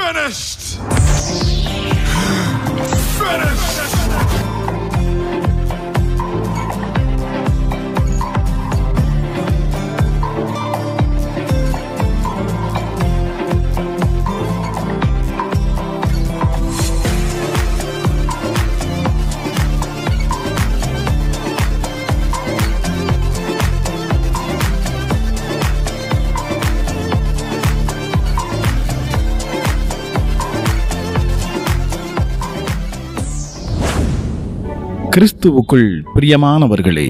finished. Finished. கிறிஸ்துவுக்குள் பிரியமானவர்களே,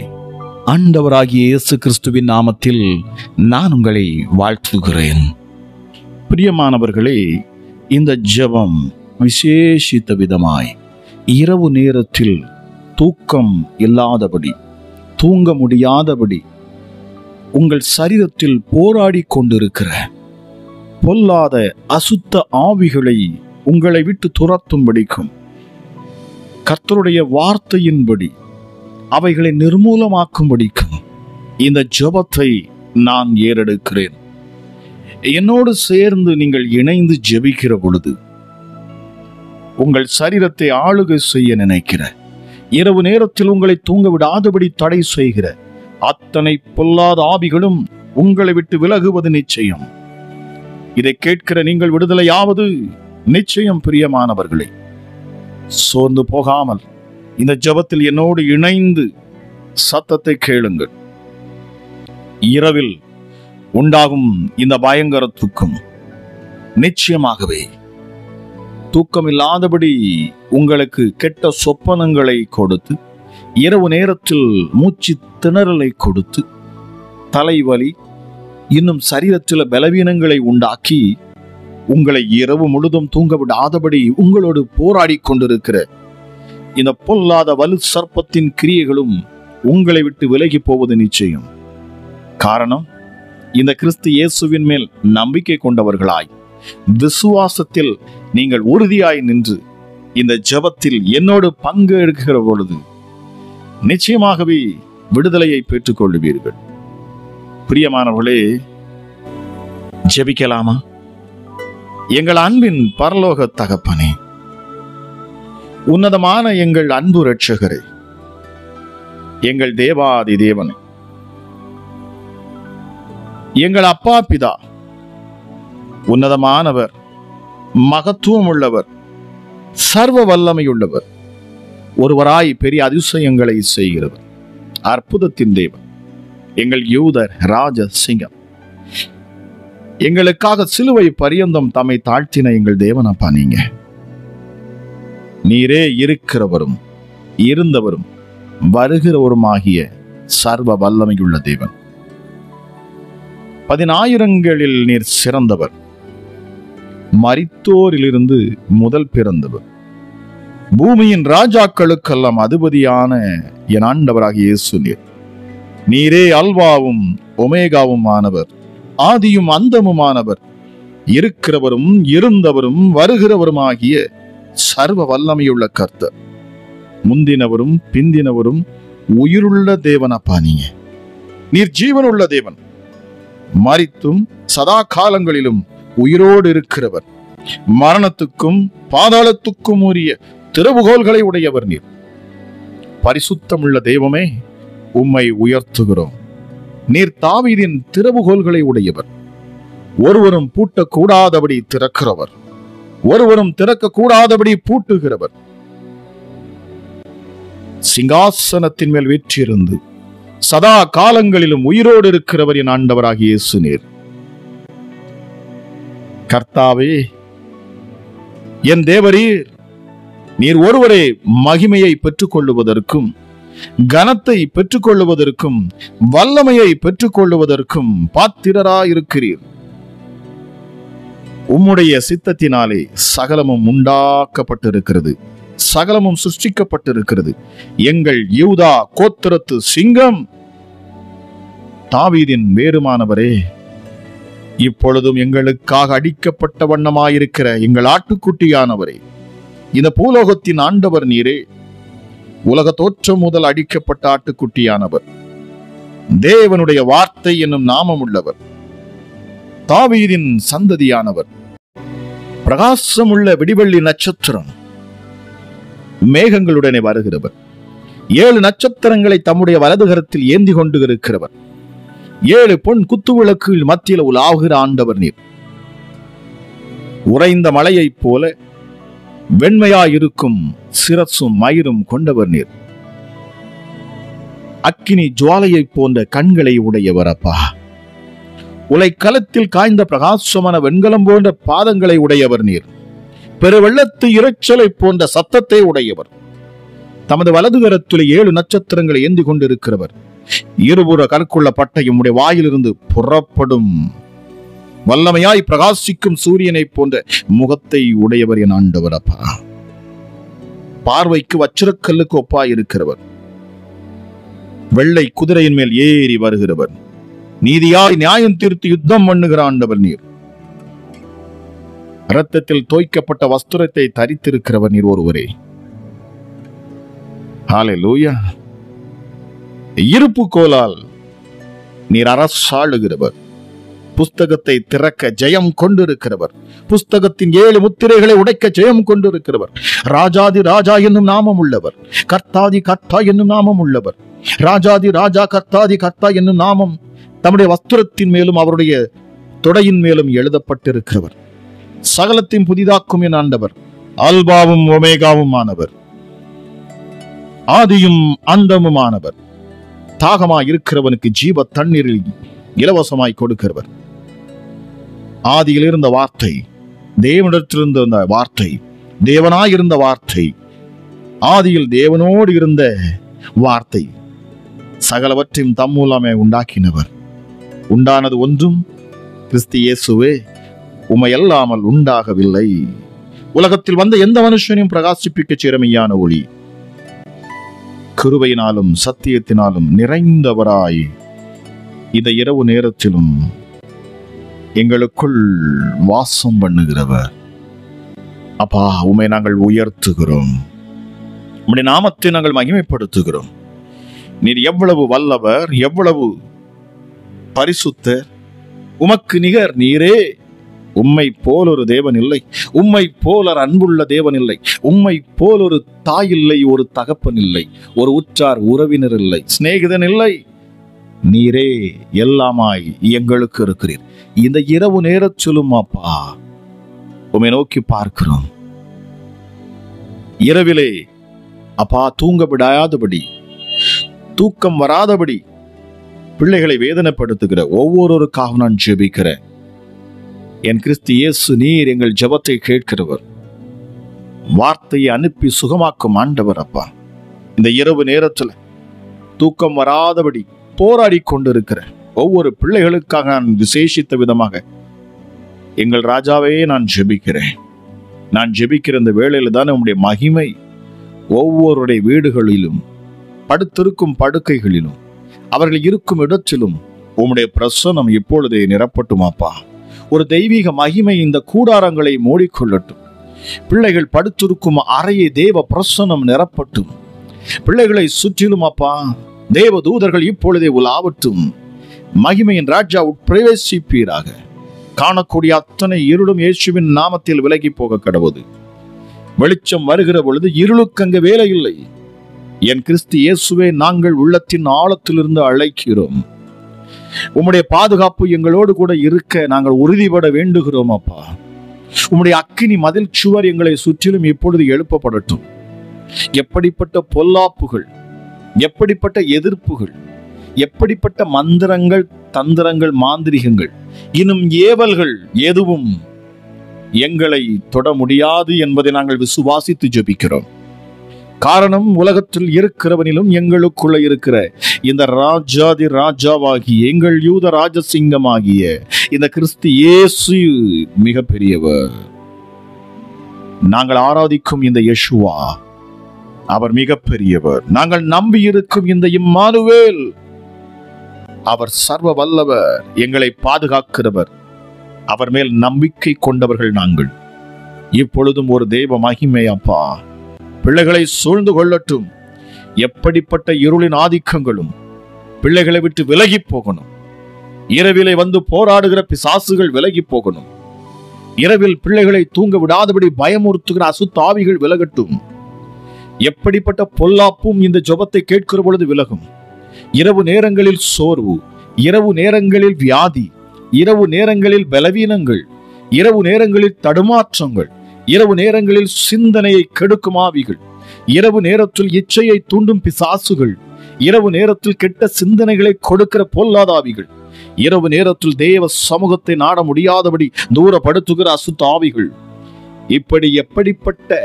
ஆண்டவராகிய இயேசு கிறிஸ்துவின் நாமத்தில் நான் உங்களை வாழ்த்துகிறேன். பிரியமானவர்களே, இந்த ஜெபம் விசேஷித்த விதமாய் இரவு நேரத்தில் தூக்கம் இல்லாதபடி, தூங்க முடியாதபடி உங்கள் சரீரத்தில் போராடி கொண்டிருக்கிற பொல்லாத அசுத்த ஆவிகளை உங்களை விட்டு துரத்தும்படிக்கும் கர்த்தருடைய வார்த்தையின்படி அவைகளை நிர்மூலமாக்கும்படிக்கும் இந்த ஜெபத்தை நான் ஏறெடுக்கிறேன். என்னோடு சேர்ந்து நீங்கள் இணைந்து ஜெபிக்கிற பொழுது உங்கள் சரீரத்தை ஆளுகை செய்ய நினைக்கிற, இரவு நேரத்தில் உங்களை தூங்க விடாதபடி தடை செய்கிற அத்தனை பொல்லாத ஆவிகளும் உங்களை விட்டு விலகுவது நிச்சயம். இதை கேட்கிற நீங்கள் விடுதலையாவது நிச்சயம். பிரியமானவர்களே, சோர்ந்து போகாமல் இந்த ஜெபத்தில் என்னோடு இணைந்து சத்தத்தை கேளுங்கள். இரவில் உண்டாகும் இந்த பயங்கரத்துக்கும் நிச்சயமாகவே தூக்கமில்லாதபடி உங்களுக்கு கெட்ட சொப்பனங்களை கொடுத்து, இரவு நேரத்தில் மூச்சு திணறலை கொடுத்து, தலைவலி இன்னும் சரீரத்தில் பலவீனங்களை உண்டாக்கி உங்களை இரவு முழுதும் தூங்க விடாதபடி உங்களோடு போராடி கொண்டிருக்கிற இந்த பொல்லாத வலு சர்ப்பத்தின் கிரியைகளும் உங்களை விட்டு விலகி போவது நிச்சயம். காரணம், இந்த கிறிஸ்து இயேசுவின் மேல் நம்பிக்கை கொண்டவர்களாய் விசுவாசத்தில் நீங்கள் உறுதியாய் நின்று இந்த ஜெபத்தில் என்னோடு பங்கு எடுக்கிற பொழுது நிச்சயமாகவே விடுதலையை பெற்றுக் கொள்ளுவீர்கள். பிரியமானவர்களே, ஜெபிக்கலாமா? எங்கள் அன்பின் பரலோக தகப்பனே, உன்னதமான எங்கள் அன்பு இரட்சகரே, எங்கள் தேவாதி தேவனே, எங்கள் அப்பா பிதா, உன்னதமானவர், மகத்துவம் உள்ளவர், சர்வ வல்லமையுள்ளவர், ஒருவராய் பெரிய அதிசயங்களை செய்கிறவர், அற்புதத்தின் தேவன், எங்கள் யூதர் ராஜ சிங்கம், எங்களுக்காக சிலுவை பரியந்தம் தம்மை தாழ்த்தின எங்கள் தேவனப்பா. நீரே இருக்கிறவரும் இருந்தவரும் வருகிறவருமாகிய சர்வ வல்லமையுள்ள தேவன். 10,000களில் நீர் சிறந்தவர், மரித்தோரிலிருந்து முதல் பிறந்தவர், பூமியின் ராஜாக்களுக்கெல்லாம் அதிபதியான என் ஆண்டவராகிய இயேசு நீரே அல்வாவும் ஒமேகாவும் ஆனவர், ஆதியும் அந்தமுமானவர், இருக்கிறவரும் இருந்தவரும் வருகிறவருமாகிய சர்வ வல்லமையுள்ள கர்த்தர், முந்தினவரும் பிந்தினவரும் உயிருள்ள தேவனப்பா. நீர் ஜீவனுள்ள தேவன், மரித்தும் சதா காலங்களிலும் உயிரோடு இருக்கிறவர், மரணத்துக்கும் பாதாளத்துக்கும் உரிய திறவுகோல்களை உடையவர். நீர் பரிசுத்தமுள்ள தெய்வமே, உம்மை உயர்த்துகிறோம். நீர் தாவீதின் திறவுகோல்களை உடையவர், ஒருவரும் பூட்டக்கூடாதபடி திறக்கிறவர், ஒருவரும் திறக்க கூடாதபடி பூட்டுகிறவர், சிங்காசனத்தின் மேல் வீற்றிருந்து சதா காலங்களிலும் உயிரோடு இருக்கிறவர் என் ஆண்டவராகிய இயேசு நீர். கர்த்தாவே, என் தேவரீர், நீர் ஒருவரே மகிமையை பெற்றுக் கொள்ளுவதற்கும், கனத்தை பெற்றுக் கொள்ளுவதற்கும், வல்லமையை பெற்றுக் கொள்ளுவதற்கும் பாத்திரராயிருக்கிறீர். உம்முடைய சித்தத்தினாலே சகலமும் உண்டாக்கப்பட்டிருக்கிறது, சகலமும் சிருஷ்டிக்கப்பட்டிருக்கிறது. எங்கள் யூதா கோத்திரத்து சிங்கம், தாவீதின் வேறுமானவரே, இப்பொழுதும் எங்களுக்காக அடிக்கப்பட்ட வண்ணமாயிருக்கிற எங்கள் ஆட்டுக்குட்டியானவரே, இந்த பூலோகத்தின் ஆண்டவர் நீரே, உலக தோற்றம் முதல் அடிக்கப்பட்ட ஆட்டுக்குட்டியானவர், தேவனுடைய வார்த்தை என்னும் நாமம் உள்ளவர், தாவீதின் சந்ததியானவர், பிரகாசமுள்ள விடிவெள்ளி நட்சத்திரம் மேகங்களுடனே வருகிறவர். 7 நட்சத்திரங்களை தம்முடைய வலதுகரத்தில் ஏந்தி கொண்டு இருக்கிறவர். 7 பொன் குத்துவிளக்குகள் மத்தியில் உலாவுகிற ஆண்டவர் நீர். உறைந்த மலையைப் போல வெண்மையாயிருக்கும் சிரசும் மயிரும் கொண்டவர் நீர். அக்கினி ஜுவாலையைப் போன்ற கண்களை உடையவர் அப்பா. உலைக்களத்தில் காய்ந்த பிரகாசமான வெண்கலம் போன்ற பாதங்களை உடையவர் நீர். பெருவெள்ளத்து இரைச்சலை போன்ற சத்தத்தை உடையவர். தமது வலதுகரத்தில் 7 நட்சத்திரங்களை ஏந்தி கொண்டிருக்கிறவர். இருபுற கற்குள்ள பட்டையும் உடைய வாயிலிருந்து புறப்படும் வல்லமையாய் பிரகாசிக்கும் சூரியனை போன்ற முகத்தை உடையவர் என் ஆண்டவர் அப்பா. பார்வைக்கு வச்சிரக்கல்லுக்கு ஒப்பாய் இருக்கிறவர். வெள்ளை குதிரையின் மேல் ஏறி வருகிறவர். நீதியாய் நியாயம் தீர்த்து யுத்தம் பண்ணுகிற ஆண்டவர் நீர். இரத்தத்தில் தோய்க்கப்பட்ட வஸ்திரத்தை தரித்திருக்கிறவர் நீர் ஒருவரே. ஹல்லேலூயா. இருப்பு கோலால் நீர் அரசாளுகிறவர். புஸ்தகத்தை திறக்க ஜெயம் கொண்டிருக்கிறவர். புஸ்தகத்தின் 7 முத்திரைகளை உடைக்க ஜெயம் கொண்டிருக்கிறவர். ராஜாதி ராஜா என்னும் நாமம் உள்ளவர். கர்த்தாதி கர்த்தா என்னும் நாமம் உள்ளவர். ராஜாதி ராஜா கர்த்தாதி கர்த்தா என்னும் நாமம் தம்முடைய வஸ்திரத்தின் மேலும் அவருடைய தொடையின் மேலும் எழுதப்பட்டிருக்கிறவர். சகலத்தையும் புதிதாக்கும் என் ஆண்டவர். அல்பாவும் ஒமேகாவும் ஆனவர். ஆதியும் அந்தமுமானவர். தாகமாய் இருக்கிறவனுக்கு ஜீவ தண்ணீரில் இலவசமாய் கொடுக்கிறவர். ஆதியில் இருந்த வார்த்தை, தேவனிடத்திலிருந்த வார்த்தை, தேவனாயிருந்த வார்த்தை, ஆதியில் தேவனோடு இருந்த வார்த்தை, சகலவற்றையும் தம் மூலமே உண்டாக்கினவர். உண்டானது ஒன்றும் கிறிஸ்து இயேசுவே, உமையல்லாமல் உண்டாகவில்லை. உலகத்தில் வந்த எந்த மனுஷனையும் பிரகாசிப்பிக்க சிறமையான ஒளி, கிருபையினாலும் சத்தியத்தினாலும் நிறைந்தவராய் இந்த இரவு நேரத்திலும் எங்களுக்குள் வாசம் பண்ணுகிறவர் அப்பா. உம்மை நாங்கள் உயர்த்துகிறோம். உம்முடைய நாமத்தை நாங்கள் மகிமைப்படுத்துகிறோம். நீர் எவ்வளவு வல்லவர், எவ்வளவு பரிசுத்தர். உமக்கு நிகர் நீரே. உம்மை போல் ஒரு தேவன் இல்லை. உம்மை போல் ஒரு அன்புள்ள தேவன் இல்லை. உம்மை போல் ஒரு தாய் இல்லை, ஒரு தகப்பன் இல்லை, ஒரு உற்றார் உறவினர் இல்லை, சிநேகிதன் இல்லை. நீரே எல்லாமாய் எங்களுக்கு இருக்கிறீர். இந்த இரவு நேரத்திலும் அப்பா உம்மை நோக்கி பார்க்கிறோம். இரவிலே அப்பா தூங்க விடாதபடி, தூக்கம் வராதபடி பிள்ளைகளை வேதனைப்படுத்துகிற ஒவ்வொருவருக்காக நான் ஜெபிக்கிறேன். என் கிறிஸ்து இயேசு, நீர் எங்கள் ஜெபத்தை கேட்கிறவர். வார்த்தையை அனுப்பி சுகமாக்கும் ஆண்டவர் அப்பா. இந்த இரவு நேரத்தில் தூக்கம் வராதபடி போராடி கொண்டிருக்கிற ஒவ்வொரு பிள்ளைகளுக்காக நான் விசேஷித்த விதமாக எங்கள் ராஜாவே நான் ஜெபிக்கிறேன். நான் ஜெபிக்கிற இந்த வேளையில தான் உம்முடைய மகிமை ஒவ்வொருடைய வீடுகளிலும், படுத்திருக்கும் படுக்கைகளிலும், அவர்கள் இருக்கும் இடத்திலும் உம்முடைய பிரசன்னம் இப்பொழுதே நிரப்பட்டுமாப்பா. ஒரு தெய்வீக மகிமை இந்த கூடாரங்களை மூடிக்கொள்ளட்டும். பிள்ளைகள் படுத்திருக்கும் அறையை தேவ பிரசன்னம் நிரப்பட்டும். பிள்ளைகளை சுற்றிலும் அப்பா தேவ தூதர்கள் இப்பொழுதே உலாவட்டும். மகிமையின் ராஜா உட்பிரவேசிப்பீராக. காணக்கூடிய அத்தனை இருளும் இயேசுவின் நாமத்தில் விலகி போக கடவுது. வெளிச்சம் வருகிற பொழுது இருளுக்கு அங்கு வேலை இல்லை. என் கிறிஸ்து இயேசுவே, நாங்கள் உள்ளத்தின் ஆழத்திலிருந்து அழைக்கிறோம். உம்முடைய பாதுகாப்பு எங்களோடு கூட இருக்க நாங்கள் உறுதிப்பட வேண்டுகிறோம் அப்பா. உம்முடைய அக்கினி மதில் சுவர் எங்களை சுற்றிலும் இப்பொழுது எழுப்பப்படட்டும். எப்படிப்பட்ட பொல்லாப்புகள், எப்படிப்பட்ட எதிர்ப்புகள், எப்படிப்பட்ட மந்திரங்கள், தந்திரங்கள், மாந்திரிகங்கள், இன்னும் ஏவல்கள் எதுவும் எங்களை தொட முடியாது என்பதை நாங்கள் விசுவாசித்து ஜெபிக்கிறோம். காரணம், உலகத்தில் இருக்கிறவனிலும் எங்களுக்குள்ள இருக்கிற இந்த ராஜாதி ராஜாவாகிய எங்கள் யூத ராஜசிங்கமாகிய இந்த கிறிஸ்து இயேசு மிக பெரியவர். நாங்கள் ஆராதிக்கும் இந்த யெஷுவா அவர் மிக பெரியவர். நாங்கள் நம்பி இருக்கும் இந்த இம்மானுவேல் அவர் சர்வ வல்லவர், எங்களை பாதுகாக்கிறவர். அவர் மேல் நம்பிக்கை கொண்டவர்கள் நாங்கள். இப்பொழுதும் ஒரு தெய்வ மகிமை அப்பா பிள்ளைகளை சூழ்ந்து கொள்ளட்டும். எப்படிப்பட்ட இருளின் ஆதிக்கங்களும் பிள்ளைகளை விட்டு விலகி போகணும். இரவிலே வந்து போராடுகிற பிசாசுகள் விலகி போகணும். இரவில் பிள்ளைகளை தூங்க விடாதபடி பயமுறுத்துகிற அசுத்தாவிகள் விலகட்டும். எப்படிப்பட்ட பொல்லாப்பும் இந்த ஜெபத்தை கேட்கிற பொழுது விலகும். இரவு நேரங்களில் சோர்வு, இரவு நேரங்களில் வியாதி, இரவு நேரங்களில் பலவீனங்கள், இரவு நேரங்களில் தடுமாற்றங்கள், இரவு நேரங்களில் சிந்தனையை கெடுக்கும் ஆவிகள், இரவு நேரத்தில் இச்சையை தூண்டும் பிசாசுகள், இரவு நேரத்தில் கெட்ட சிந்தனைகளை கொடுக்கிற பொல்லாதாவிகள், இரவு நேரத்தில் தேவ சமூகத்தை நாட முடியாதபடி தூரப்படுத்துகிற அசுத்தாவிகள், இப்படி எப்படிப்பட்ட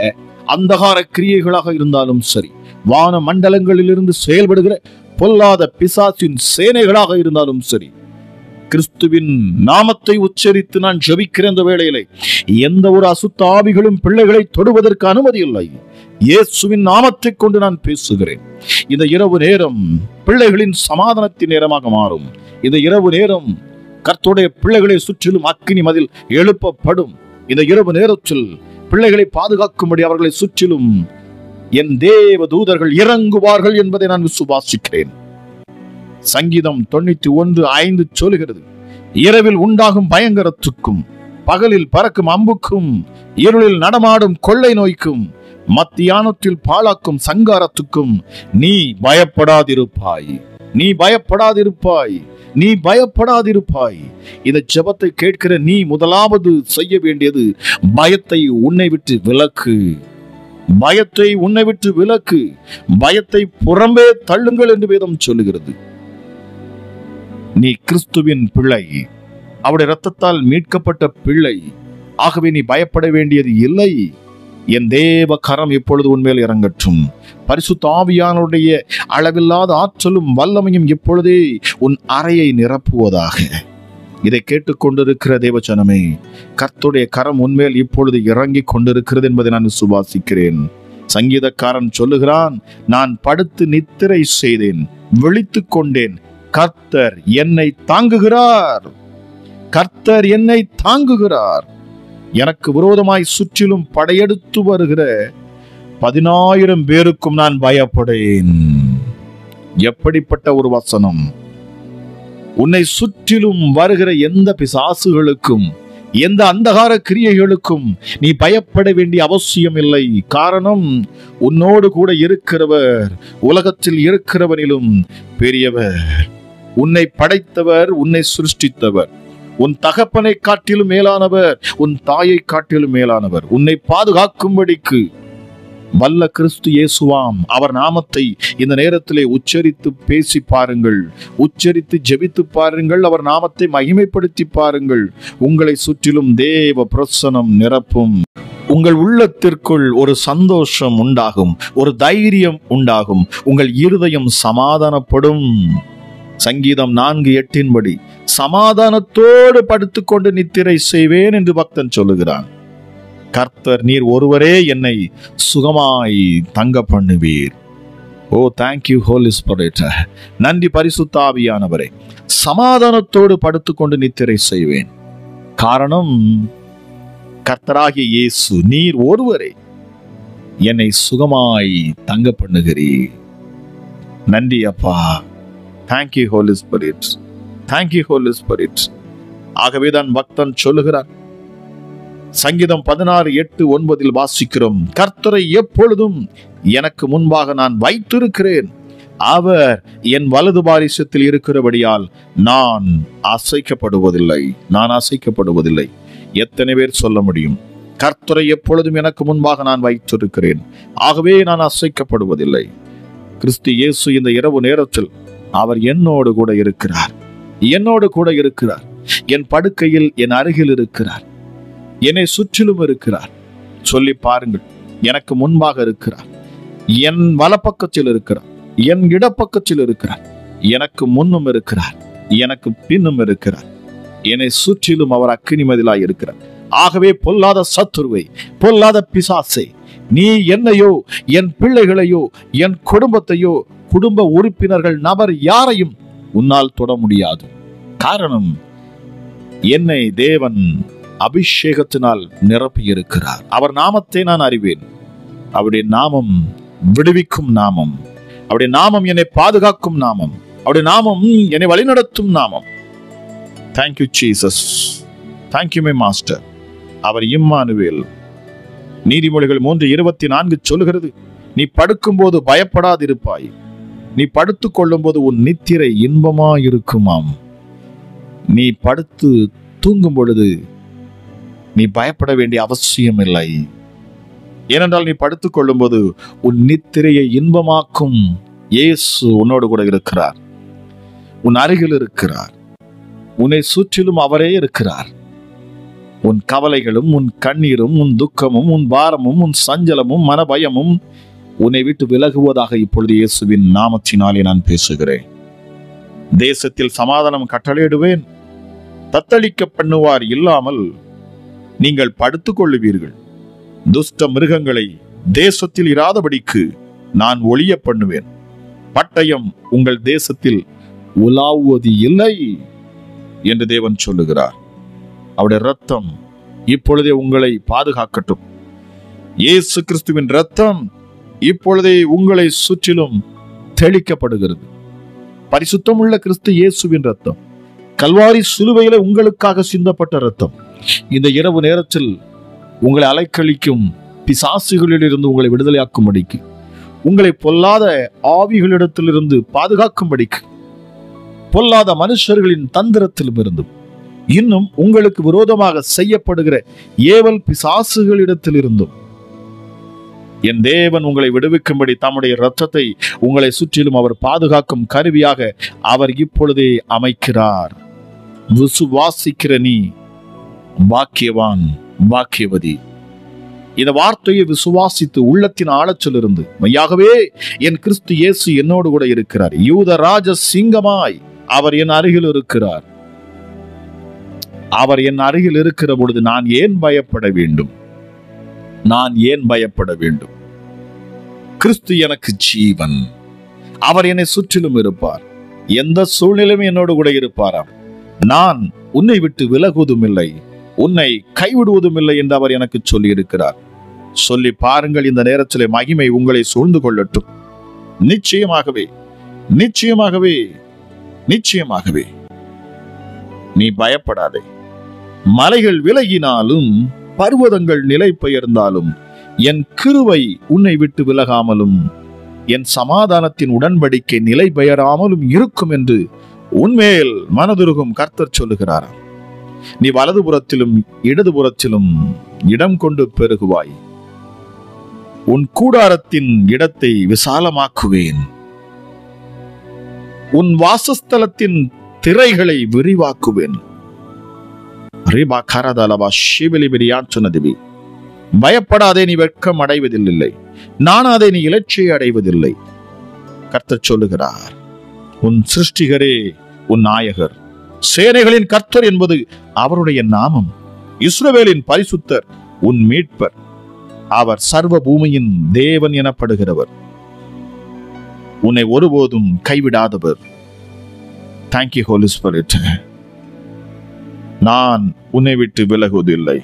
அந்தகார கிரியைகளாக இருந்தாலும் சரி, வான மண்டலங்களிலிருந்து செயல்படுகிற பொல்லாத பிசாசின் சேனைகளாக இருந்தாலும் சரி, கிறிஸ்துவின் நாமத்தை உச்சரித்து நான் ஜெபிக்கிற இந்த வேளையிலே எந்த ஒரு அசுத்த ஆவிகளும் பிள்ளைகளை தொடுவதற்கு அனுமதி இல்லை. இயேசுவின் நாமத்தை கொண்டு நான் பேசுகிறேன். இந்த இரவு நேரம் பிள்ளைகளின் சமாதானத்தின் நேரமாக மாறும். இந்த இரவு நேரம் கர்த்தருடைய பிள்ளைகளை சுற்றிலும் அக்கினி மதில் எழுப்பப்படும். இந்த இரவு நேரத்தில் பிள்ளைகளை பாதுகாக்கும்படி அவர்களை சுற்றிலும் என் தேவ தூதர்கள் இறங்குவார்கள் என்பதை நான் விசுவாசிக்கிறேன். சங்கீதம் 91:5 சொல்லுகிறது, இரவில் உண்டாகும் பயங்கரத்துக்கும், பகலில் பறக்கும் அம்புக்கும், இருளில் நடமாடும் கொள்ளை நோய்க்கும், மத்தியானத்தில் பாழாக்கும் சங்காரத்துக்கும் நீ பயப்படாதிருப்பாய், நீ பயப்படாதிருப்பாய், நீ பயப்படாதிருப்பாய். இந்த ஜெபத்தை கேட்கிற நீ முதலாவது செய்ய வேண்டியது பயத்தை உன்னை விட்டு விலக்கு. பயத்தை உன்னை விட்டு விலக்கு. பயத்தை புறம்பே தள்ளுங்கள் என்று வேதம் சொல்லுகிறது. நீ கிறிஸ்துவின் பிள்ளை, அவருடைய இரத்தத்தால் மீட்கப்பட்ட பிள்ளை. ஆகவே நீ பயப்பட வேண்டியது இல்லை. என் தேவ கரம் இப்பொழுது உன்மேல் இறங்கட்டும். பரிசுத்த ஆவியானவருடைய அளவில்லாத ஆற்றலும் வல்லமையும் இப்பொழுதே உன் அறையை நிரப்புவதாக. இதை கேட்டுக்கொண்டிருக்கிற தேவஜனமே, கர்த்தருடைய கரம் உன்மேல் இப்பொழுது இறங்கி கொண்டிருக்கிறது என்பதை நான் விசுவாசிக்கிறேன். சங்கீதக்காரன் சொல்லுகிறான், நான் படுத்து நித்திரை செய்தேன், விழித்துக் கொண்டேன், கர்த்தர் என்னை தாங்குகிறார், கர்த்தர் என்னை தாங்குகிறார். எனக்கு விரோதமாய் சுற்றிலும் படையெடுத்து வருகிற 10,000 பேருக்கும் நான் பயப்படேன். எப்படிப்பட்ட ஒரு வசனம்! உன்னை சுற்றிலும் வருகிற எந்த பிசாசுகளுக்கும், எந்த அந்தகார கிரியைகளுக்கும் நீ பயப்பட வேண்டிய அவசியம் இல்லை. காரணம், உன்னோடு கூட இருக்கிறவர் உலகத்தில் இருக்கிறவனிலும் பெரியவர். உன்னை படைத்தவர், உன்னை சிருஷ்டித்தவர், உன் தகப்பனை காட்டிலும் மேலானவர், உன் தாயை காட்டிலும் மேலானவர். உன்னை பாதுகாக்கும்படிக்கு வல்ல கிறிஸ்து இயேசுவாம் அவர் நாமத்தை இந்த நேரத்திலே உச்சரித்து பேசி பாருங்கள், உச்சரித்து ஜெபித்து பாருங்கள், அவர் நாமத்தை மகிமைப்படுத்தி பாருங்கள். உங்களை சுற்றிலும் தேவ பிரசன்னம் நிரப்பும். உங்கள் உள்ளத்திற்குள் ஒரு சந்தோஷம் உண்டாகும், ஒரு தைரியம் உண்டாகும், உங்கள் இருதயம் சமாதானப்படும். சங்கீதம் 4:8 சமாதானத்தோடு படுத்துக்கொண்டு நித்திரை செய்வேன் என்று பக்தன் சொல்லுகிறான். கர்த்தர் நீர் ஒருவரே என்னை சுகமாய் தங்க பண்ணுவீர். ஓ தேங்க்யூ ஹோலி ஸ்பிரிட். நன்றி பரிசுத்த ஆவியானவரே. சமாதானத்தோடு படுத்துக்கொண்டு நித்திரை செய்வேன். காரணம், கர்த்தராகிய இயேசு நீர் ஒருவரே என்னை சுகமாய் தங்க பண்ணுகிறீர். நன்றி அப்பா. Thank you holy spirit, thank you holy spirit. ஆகவேதான் பக்தன் சொல்லுகிறான், சங்கீதம் 16:8-9 வாசிக்கிறோம், கர்த்தரை எப்பொழுதும் எனக்கு முன்பாக நான் வைத்திருக்கிறேன், அவர் என் வலது பாரிசத்தில் இருக்கிறபடியால் நான் அசைக்கப்படுவதில்லை, நான் அசைக்கப்படுவதில்லை. எத்தனை பேர் சொல்ல முடியும், கர்த்தரை எப்பொழுதும் எனக்கு முன்பாக நான் வைத்திருக்கிறேன், ஆகவே நான் அசைக்கப்படுவதில்லை. கிறிஸ்து இயேசு இந்த இரவு நேரத்தில் அவர் என்னோடு கூட இருக்கிறார், என்னோடு கூட இருக்கிறார். என் படுக்கையில் என் அருகில் இருக்கிறார், என்னை சுற்றிலும் இருக்கிறார். சொல்லி பாருங்கள், எனக்கு முன்பாக இருக்கிறார், என் வலப்பக்கத்தில் இருக்கிறார், என் இடப்பக்கத்தில் இருக்கிறார், எனக்கு முன்னும் இருக்கிறார், எனக்கு பின்னும் இருக்கிறார். என்னை சுற்றிலும் அவர் அக்கினி மதிலாய் இருக்கிறார். ஆகவே பொல்லாத சத்துருவை, பொல்லாத பிசாசை, நீ என்னையோ என் பிள்ளைகளையோ என் குடும்பத்தையோ குடும்ப உறுப்பினர்கள் நபர் யாரையும் உன்னால் தொட முடியாது. காரணம், என்னை தேவன் அபிஷேகத்தினால் நிரப்பி இருக்கிறார். அவர் நாமத்தை நான் அறிவேன். அவருடைய நாமம் விடுவிக்கும் நாமம், அவருடைய நாமம் என்னை பாதுகாக்கும் நாமம், அவருடைய நாமம் என்னை வழிநடத்தும் நாமம். Thank you Jesus, thank you my master. அவர் இம்மானுவேல். நீதிமொழிகள் 3:24 சொல்லுகிறது, நீ படுக்கும்போது பயப்படாதிருப்பாய், நீ படுத்துக் கொள்ளும் போது உன் நித்திரை இன்பமாயிருக்குமாம். நீ படுத்து தூங்கும் பொழுது நீ பயப்பட வேண்டிய அவசியம் இல்லை. ஏனென்றால் நீ படுத்துக் கொள்ளும் போது உன் நித்திரையை இன்பமாக்கும் இயேசு உன்னோடு கூட இருக்கிறார், உன் அருகில் இருக்கிறார், உன்னை சுற்றிலும் அவரே இருக்கிறார். உன் கவலைகளும் உன் கண்ணீரும் உன் துக்கமும் உன் பாரமும் உன் சஞ்சலமும் மனபயமும் உன்னை விட்டு விலகுவதாக இப்பொழுது இயேசுவின் நாமத்தினாலே நான் பேசுகிறேன். தேசத்தில் சமாதானம் கட்டளையிடுவேன், தத்தளிக்க பண்ணுவார் இல்லாமல் நீங்கள் படுத்துக் கொள்ளுவீர்கள். துஷ்ட மிருகங்களை தேசத்தில் இராதபடிக்கு நான் ஒளிய பண்ணுவேன். பட்டயம் உங்கள் தேசத்தில் உலாவுவது இல்லை என்று தேவன் சொல்லுகிறார். அவருடைய இரத்தம் இப்பொழுதே உங்களை பாதுகாக்கட்டும். இயேசு கிறிஸ்துவின் இரத்தம் இப்பொழுதே உங்களை சுற்றிலும் தெளிக்கப்படுகிறது. பரிசுத்தமுள்ள கிறிஸ்து இயேசுவின் இரத்தம், கல்வாரி சிலுவையில உங்களுக்காக சிந்தப்பட்ட இரத்தம், இந்த இரவு நேரத்தில் உங்களை அலைக்கழிக்கும் பிசாசுகளிலிருந்து உங்களை விடுதலையாக்கும்படிக்கு, உங்களை பொல்லாத ஆவிகளிடத்திலிருந்து பாதுகாக்கும்படிக்கு, பொல்லாத மனுஷர்களின் தந்திரத்திலும் இருந்தும் இன்னும் உங்களுக்கு விரோதமாக செய்யப்படுகிற ஏவல் பிசாசுகளிடத்திலிருந்தும் என் தேவன் உங்களை விடுவிக்கும்படி தம்முடைய இரத்தத்தை உங்களை சுற்றிலும் அவர் பாதுகாக்கும் கருவியாக அவர் இப்பொழுதே அமைக்கிறார். விசுவாசிக்கிற நீ பாக்கியவான், பாக்கியவதி. இந்த வார்த்தையை விசுவாசித்து உள்ளத்தின் ஆழத்திலிருந்து மையாகவே என் கிறிஸ்து இயேசு என்னோடு கூட இருக்கிறார், யூத ராஜ சிங்கமாய் அவர் என் அருகில் இருக்கிறார், அவர் என் அருகில் இருக்கிற பொழுது நான் ஏன் பயப்பட வேண்டும்? நான் ஏன் பயப்பட வேண்டும்? கிறிஸ்து எனக்கு ஜீவன், அவர் என்னை சுற்றிலும் இருப்பார், எந்த சூழ்நிலையும் என்னோடு கூட இருப்பாராம். நான் உன்னை விட்டு விலகுவதும் இல்லை, உன்னை கைவிடுவதும் இல்லை என்று அவர் எனக்கு சொல்லி இருக்கிறார். சொல்லி பாருங்கள், இந்த நேரத்திலே மகிமை உங்களை சூழ்ந்து கொள்ளட்டும். நிச்சயமாகவே நிச்சயமாகவே நிச்சயமாகவே நீ பயப்படாதே. மலைகள் விலகினாலும் பர்வதங்கள் நிலை பெயர்ந்தாலும் என் கிருபை உன்னை விட்டு விலகாமலும் என் சமாதானத்தின் உடன்படிக்கை நிலை பெயராமலும் இருக்கும் என்று உன்மேல் மனதுருகும் கர்த்தர் சொல்லுகிறாராம். நீ வலதுபுறத்திலும் இடதுபுறத்திலும் இடம் கொண்டு பெருகுவாய், உன் கூடாரத்தின் இடத்தை விசாலமாக்குவேன், உன் வாசஸ்தலத்தின் திரைகளை விரிவாக்குவேன். பயப்படாதே, நீ வெட்கம் அடைவதில்லை, நானாதே நீ இலட்சியை அடைவதில்லை. கர்த்தர் சொல்லுகிறார், உன் சிருஷ்டிகரே உன் நாயகர், சேனைகளின் கர்த்தர் என்பது அவருடைய நாமம், இஸ்ரவேலின் பரிசுத்தர் உன் மீட்பர், அவர் சர்வ பூமியின் தேவன் எனப்படுகிறவர், உன்னை ஒருபோதும் கைவிடாதவர். Thank you holy spirit. நான் உன்னை விட்டு விலகுவதில்லை.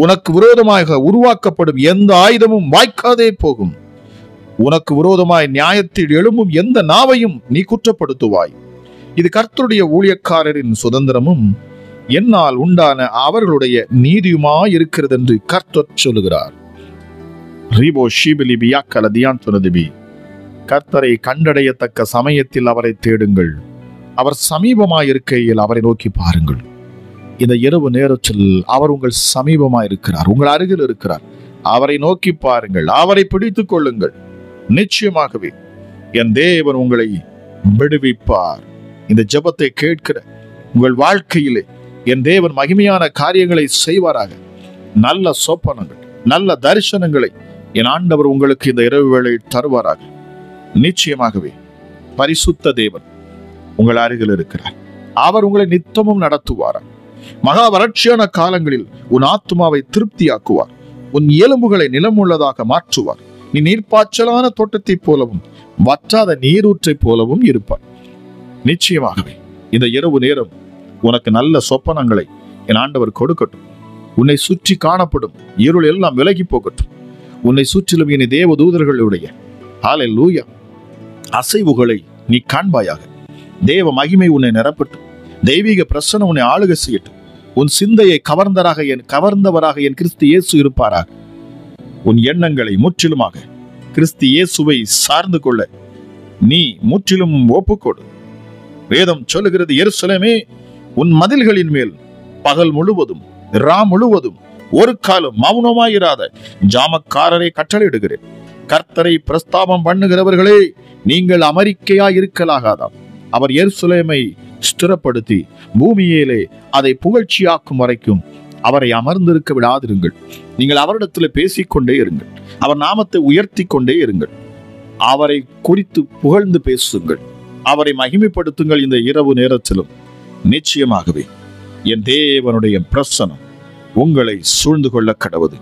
உனக்கு விரோதமாக உருவாக்கப்படும் எந்த ஆயுதமும் வாய்க்காதே போகும். உனக்கு விரோதமாய் நியாயத்தில் எழும்பும் எந்த நாவையும் நீ குற்றப்படுத்துவாய். இது கர்த்தருடைய ஊழியக்காரரின் சுதந்திரமும் என்னால் உண்டான அவர்களுடைய நீதியுமாய் இருக்கிறது என்று கர்த்தர் சொல்லுகிறார். கர்த்தரை கண்டடையத்தக்க சமயத்தில் அவரை தேடுங்கள், அவர் சமீபமாயிருக்கையில் அவரை நோக்கி பாருங்கள். இந்த இரவு நேரத்தில் அவர் உங்கள் சமீபமாயிருக்கிறார், உங்கள் அருகில் இருக்கிறார். அவரை நோக்கி பாருங்கள், அவரை பிடித்துக் கொள்ளுங்கள். நிச்சயமாகவே என் தேவன் உங்களை விடுவிப்பார். இந்த ஜெபத்தை கேட்கிற உங்கள் வாழ்க்கையிலே என் தேவன் மகிமையான காரியங்களை செய்வாராக. நல்ல சொப்பனங்கள், நல்ல தரிசனங்களை என் ஆண்டவர் உங்களுக்கு இந்த இரவு வேளையில் தருவாராக. நிச்சயமாகவே பரிசுத்த தேவன் உங்கள் அருகில் இருக்கிறார். அவர் உங்களை நித்தமும் நடத்துவாரார். மகா வறட்சியான காலங்களில் உன் ஆத்துமாவை திருப்தியாக்குவார், உன் எலும்புகளை நிலமுள்ளதாக மாற்றுவார். நீ நீர்ப்பாய்ச்சலான தோட்டத்தை போலவும் வற்றாத நீரூற்றை போலவும் இருப்பார். நிச்சயமாகவே இந்த இரவு நேரம் உனக்கு நல்ல சொப்பனங்களை என் ஆண்டவர் கொடுக்கட்டும். உன்னை சுற்றி காணப்படும் இருள் எல்லாம் விலகி போகட்டும். உன்னை சுற்றிலும் இனி தேவ தூதர்களுடைய ஹல்லேலூயா அசைவுகளை நீ காண்பாயாக. தேவ மகிமை உன்னை நிரப்பட்டும். தெய்வீக பிரசன்னம் உன்னை ஆளுகை செய்யட்டும். உன் சிந்தையை கவர்ந்தவராக என் கிறிஸ்து இயேசு இருப்பாராக. உன் எண்ணங்களை முற்றிலுமாக கிறிஸ்து இயேசுவை சார்ந்து கொள்ள நீ முற்றிலும் ஒப்புக்கொடு. வேதம் சொல்லுகிறது, எருசலேமே, உன் மதில்களின் மேல் பகல் முழுவதும் ரா முழுவதும் ஒரு காலம் மௌனமாயிராத ஜாமக்காரரை கட்டளையிடுகிறேன். கர்த்தரை பிரஸ்தாபம் பண்ணுகிறவர்களே, நீங்கள் அமெரிக்கையாய் இருக்கலாகாதாம். அவர் எருசலேமை ஸ்திரப்படுத்தி பூமியிலே அதை புகழ்ச்சியாக்கும் வரைக்கும் அவரை அமர்ந்திருக்க விடாதிருங்கள். நீங்கள் அவரிடத்தில் பேசிக்கொண்டே இருங்கள். அவர் நாமத்தை உயர்த்தி கொண்டே இருங்கள். அவரை குறித்து புகழ்ந்து பேசுங்கள். அவரை மகிமைப்படுத்துங்கள். இந்த இரவு நேரத்திலும் நிச்சயமாகவே என் தேவனுடைய பிரசனம் உங்களை சூழ்ந்து கொள்ள கடவுது.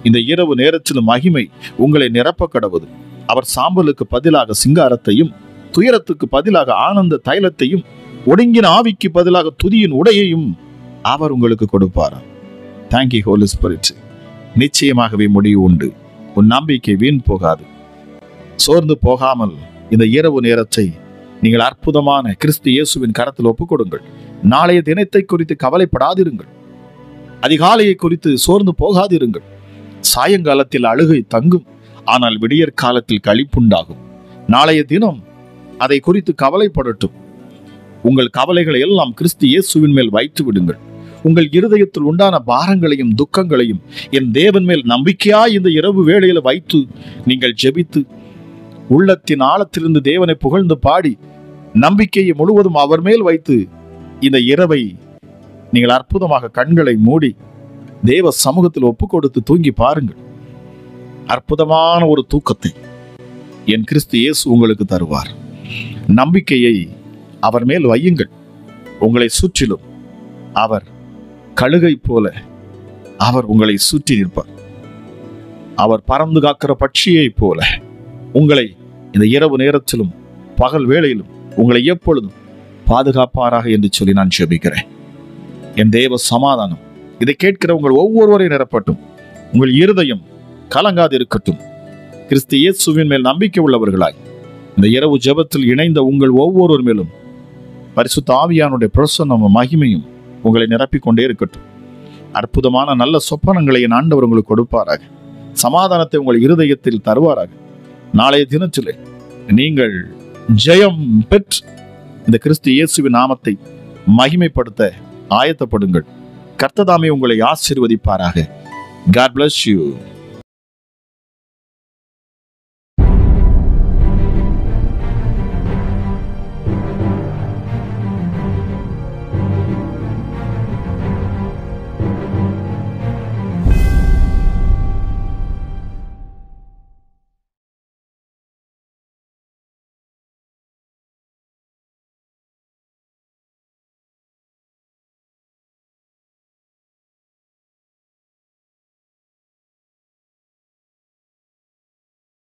இந்த இரவு நேரத்திலும் மகிமை உங்களை நிரப்ப கடவுது. அவர் சாம்பலுக்கு பதிலாக சிங்காரத்தையும், துயரத்துக்கு பதிலாக ஆனந்த தைலத்தையும், ஒடுங்கின ஆவிக்கு பதிலாக துதியின் உடையையும் அவர் உங்களுக்கு கொடுப்பாராம். Thank you holy spirit. நிச்சயமாகவே முடிவு உண்டு. உன் நம்பிக்கை வீண் போகாது. சோர்ந்து போகாமல் இந்த இரவு நேரத்தை நீங்கள் அற்புதமான கிறிஸ்து இயேசுவின் கரத்தில் ஒப்புக் கொடுங்கள். நாளைய தினத்தை குறித்து கவலைப்படாதிருங்கள். அதிகாலையை குறித்து சோர்ந்து போகாதிருங்கள். சாயங்காலத்தில் அழுகை தங்கும், ஆனால் விடியற் காலத்தில் களிப்புண்டாகும். நாளைய தினம் அதை குறித்து கவலைப்படட்டும். உங்கள் கவலைகளை எல்லாம் கிறிஸ்து இயேசுவின் மேல் வைத்து விடுங்கள். உங்கள் இருதயத்தில் உண்டான பாரங்களையும் துக்கங்களையும் என் தேவன் மேல் நம்பிக்கையாய் இந்த இரவு வேளையில வைத்து நீங்கள் ஜெபித்து உள்ளத்தின் ஆழத்திலிருந்து தேவனை புகழ்ந்து பாடி நம்பிக்கையை முழுவதும் அவர் மேல் வைத்து இந்த இரவை நீங்கள் அற்புதமாக கண்களை மூடி தேவ சமூகத்தில் ஒப்பு கொடுத்து தூங்கி பாருங்கள். அற்புதமான ஒரு தூக்கத்தை என் கிறிஸ்து இயேசு உங்களுக்கு தருவார். நம்பிக்கையை அவர் மேல் வையுங்கள். உங்களை சுற்றிலும் அவர் கழுகை போல அவர் உங்களை சுற்றி நிற்பார். அவர் பறந்து காக்கிற பட்சியை போல உங்களை இந்த இரவு நேரத்திலும் பகல் வேளையிலும் உங்களை எப்பொழுதும் பாதுகாப்பாராக என்று சொல்லி நான் ஜெபிக்கிறேன். என் தேவ சமாதானம் இதை கேட்கிற உங்கள் ஒவ்வொருவரையும் நிரப்பட்டும். உங்கள் இருதயம் கலங்காது இருக்கட்டும். கிறிஸ்து இயேசுவின் மேல் நம்பிக்கை உள்ளவர்களாய் இந்த இரவு ஜெபத்தில் இணைந்த உங்கள் ஒவ்வொருவர் மேலும் பரிசுத்த ஆவியானுடைய பிரசன்னமும் மகிமையும் உங்களை நிரப்பிக்கொண்டே இருக்கட்டும். அற்புதமான நல்ல சொப்பனங்களை என் ஆண்டவர் உங்களுக்கு கொடுப்பாராக. சமாதானத்தை உங்கள் இருதயத்தில் தருவாராக. நாளைய தினத்திலே நீங்கள் ஜெயம் பெற்று இந்த கிறிஸ்து இயேசுவின் நாமத்தை மகிமைப்படுத்த ஆயத்தப்படுங்கள். கர்த்தர் தாமே உங்களை ஆசீர்வதிப்பாராக. God bless you.